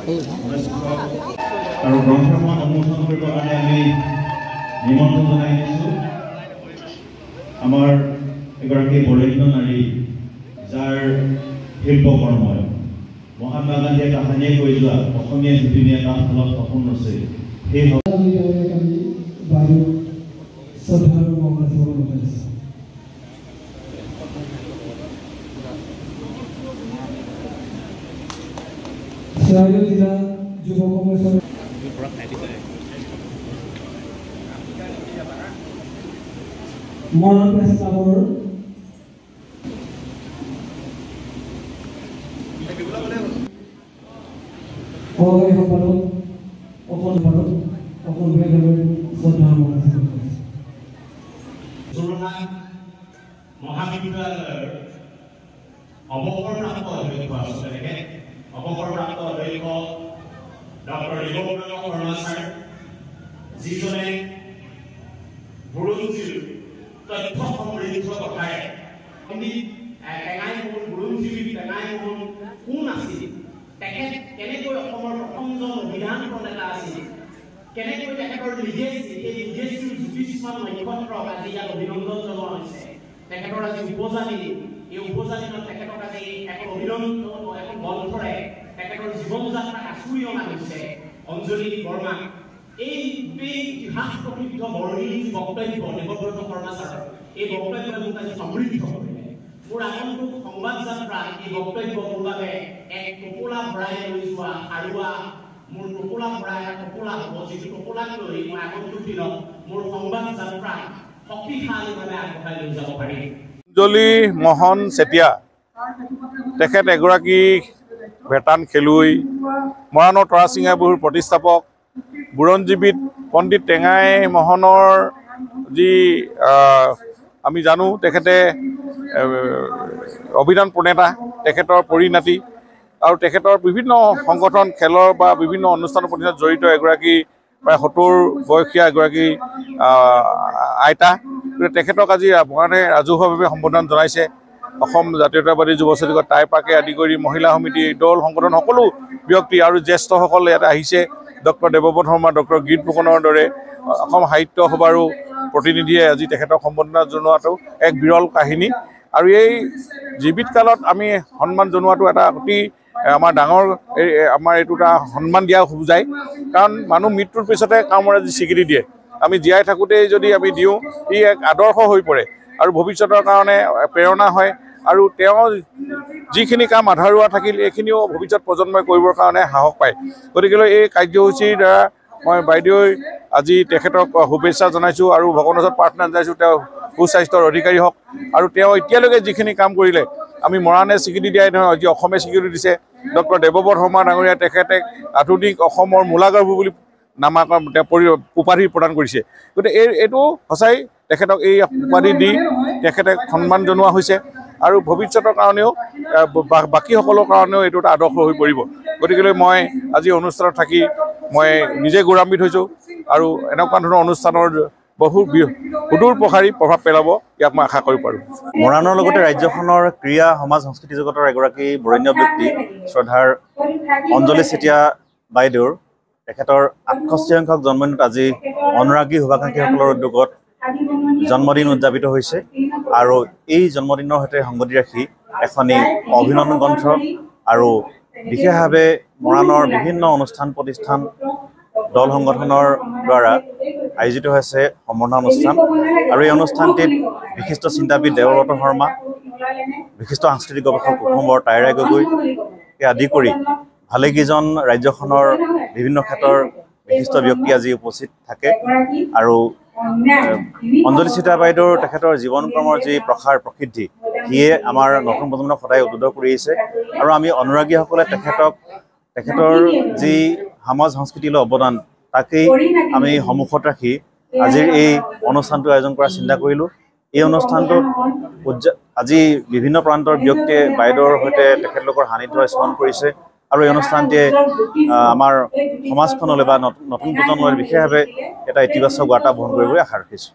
আৰু গ্ৰন্থখন উন্মোচন কৰিবৰ কাৰণে আমি নিমন্ত্ৰণ জনাই দিছোঁ আমাৰ এগৰাকী বৰেণ্য নাৰী যাৰ শিল্পকৰ্মই মহাত্মা গান্ধীয়ে কাহানিয়ে কৈ যোৱা অসমীয়া শিপিনীয়ে তাত ফলত সপোন ৰচে সেই জিলা যুৱ কংগ্ৰেছৰ মৰাণ প্ৰেছ ক্লাবৰ সহকাৰী সম্পাদক অকল মহাবিদ্যালয়ৰ অৱসৰপ্ৰাপ্ত অধ্যক্ষ আছিলে অৱসৰপ্ৰাপ্ত অধ্যক্ষ ডক্টৰ দেৱব্ৰত শৰ্মা ছাৰ যিজনে বুৰঞ্জীৰ তথ্য সমৃদ্ধ কথাৰে টেঙাইমোহন বুৰঞ্জীবিদ টেঙাইমোহন কোন আছিল তেখেত কেনেকৈ অসমৰ প্ৰথমজন অভিধান প্ৰণেতা আছিল কেনেকৈ তেখেতৰ লিগেচি এই লিগেচিৰ জ্যোতিষ্মান নক্ষত্ৰক আজি ইয়াত অভিনন্দন জনোৱা হৈছে তেখেতৰ আজি উপজাতি এই উপজাতিত তেখেতক আজি এখন অভিনন্দন এখন গ্ৰন্থৰে তেখেতৰ জীৱন যাত্ৰাক আঁচুৰি অনা হৈছে অঞ্জলি বৰ্মা এই ইতিহাস প্ৰসিদ্ধ বৰ্ণিল বক্তব্য দেৱব্ৰত শৰ্মা ছাৰৰ এই বক্তব্যই মোক আজি সমৃদ্ধ কৰিলে মোৰ আগন্তুক সংবাদ যাত্ৰা এই বক্তব্য মোৰ বাবে এক টোপোলা ভৰাই লৈ যোৱা সাৰুৱা মোৰ টোপোলা ভৰাই এটা টোপোলা হ'ব যিটো টোপোলাক লৈ মই আগন্তুক দিনত মোৰ সংবাদ যাত্ৰা শক্তিশালীভাৱে আগবঢ়াই লৈ যাব পাৰিম। অঞ্জলি মোহন চেতিয়া তেখেত এগৰাকী ভেটান খেলুৱৈ মৰাণৰ তৰাচিঙা বিহুৰ প্ৰতিষ্ঠাপক বুৰঞ্জীবিদ পণ্ডিত টেঙাই মোহনৰ যি আমি জানো তেখেতে অভিধান প্ৰণেতা তেখেতৰ পৰিণাতি আৰু তেখেতৰ বিভিন্ন সংগঠন খেলৰ বা বিভিন্ন অনুষ্ঠান প্ৰতিষ্ঠানত জড়িত এগৰাকী প্ৰায় 70 বয়সীয়া এগৰাকী আইতা তেখেতক আজি মানে ৰাজহুৱাভাৱে সম্বোধন জনাইছে অসম জাতীয়তাবাদী যুৱ সংঘৰ টাইপাকে আদি কৰি মহিলা সমিতি দল সংগঠন সকলো ব্যক্তি আৰু জ্যেষ্ঠসকল ইয়াত আহিছে ডক্টৰ দেৱব্ৰত শৰ্মা ডক্টৰ গীত ফুকনৰ দৰে অসম সাহিত্য সভাৰো প্ৰতিনিধিয়ে আজি তেখেতক সম্বোধনা জনোৱাটো এক বিৰল কাহিনী আৰু এই জীৱিত কালত আমি সন্মান জনোৱাটো এটা অতি আমাৰ ডাঙৰ আমাৰ এইটো এটা সন্মান দিয়া বুজায় কাৰণ মানুহ মৃত্যুৰ পিছতে কামৰ আজি স্বীকৃতি দিয়ে আমি জীয়াই থাকোঁতেই যদি আমি দিওঁ ই এক আদৰ্শ হৈ পৰে আৰু ভৱিষ্যতৰ কাৰণে প্ৰেৰণা হয় আৰু তেওঁ যিখিনি কাম আধাৰুৱা থাকিল এইখিনিও ভৱিষ্যত প্ৰজন্মই কৰিবৰ কাৰণে সাহস পায় গতিকে এই কাৰ্যসূচীৰ দ্বাৰা মই বাইদেউ আজি তেখেতক শুভেচ্ছা জনাইছোঁ আৰু ভগৱানৰ ওচৰত প্ৰাৰ্থনা জনাইছোঁ তেওঁ সুস্বাস্থ্যৰ অধিকাৰী হওক আৰু তেওঁ এতিয়ালৈকে যিখিনি কাম কৰিলে আমি মৰাণে স্বীকৃতি দিয়াই নহয় আজি অসমে স্বীকৃতি দিছে ডক্টৰ দেৱব্ৰত শৰ্মা ডাঙৰীয়া তেখেতে আধুনিক অসমৰ মূলাগাৰ্ভু বুলি নামাকৰণ উপাধি প্ৰদান কৰিছে গতিকে এইটো সঁচাই তেখেতক এই উপাধি দি তেখেতে সন্মান জনোৱা হৈছে আৰু ভৱিষ্যতৰ কাৰণেও বাকীসকলৰ কাৰণেও এইটো এটা আদৰ্শ হৈ পৰিব গতিকে মই আজি অনুষ্ঠানত থাকি মই নিজে গৌৰৱান্বিত হৈছোঁ আৰু এনেকুৱা ধৰণৰ অনুষ্ঠানৰ বহু সুদূৰ প্ৰসাৰী প্ৰভাৱ পেলাব ইয়াক মই আশা কৰিব পাৰোঁ। মৰাণৰ লগতে ৰাজ্যখনৰ ক্ৰীড়া সমাজ সংস্কৃতি জগতৰ এগৰাকী বৰেণ্য ব্যক্তি শ্ৰদ্ধাৰ অঞ্জলি চেতিয়া বাইদেউৰ তেখেতৰ 68 সংখ্যক জন্মদিনত আজি অনুৰাগী শুভাকাংক্ষীসকলৰ উদ্যোগত জন্মদিন উদযাপিত হৈছে আৰু এই জন্মদিনৰ সৈতে সংগতি ৰাখি এখনি অভিনন্দন গ্ৰন্থ আৰু বিশেষভাৱে মৰাণৰ বিভিন্ন অনুষ্ঠান প্ৰতিষ্ঠান দল সংগঠনৰ দ্বাৰা আয়োজিত হৈছে সম্বৰ্ধনা অনুষ্ঠান আৰু এই অনুষ্ঠানটিত বিশিষ্ট চিন্তাবিদ দেৱব্ৰত শৰ্মা বিশিষ্ট সাংস্কৃতিক গৱেষক কুসুম বৰ টাইৰাই গগৈ আদি কৰি ভালেকেইজন ৰাজ্যখনৰ বিভিন্ন ক্ষেত্ৰৰ বিশিষ্ট ব্যক্তি আজি উপস্থিত থাকে আৰু অঞ্জলি চেতিয়া বাইদেউৰ তেখেতৰ জীৱন কৰ্মৰ যি প্ৰসাৰ প্ৰসিদ্ধি সিয়ে আমাৰ নতুন প্ৰজন্মক সদায় উদ্বুদ্ধ কৰি আহিছে আৰু আমি অনুৰাগীসকলে তেখেতৰ যি সমাজ সংস্কৃতিলৈ অৱদান তাকেই আমি সন্মুখত ৰাখি আজিৰ এই অনুষ্ঠানটো আয়োজন কৰাৰ চিন্তা কৰিলোঁ এই অনুষ্ঠানটোত আজি বিভিন্ন প্ৰান্তৰ ব্যক্তিয়ে বাইদেউৰ সৈতে তেখেতলোকৰ সান্নিধ্য স্মৰণ কৰিছে আৰু এই অনুষ্ঠানটিয়ে আমাৰ সমাজখনলৈ বা নতুন প্ৰজন্মলৈ বিশেষভাৱে এটা ইতিবাচক বাৰ্তা বহন কৰিব বুলি আশা ৰাখিছোঁ।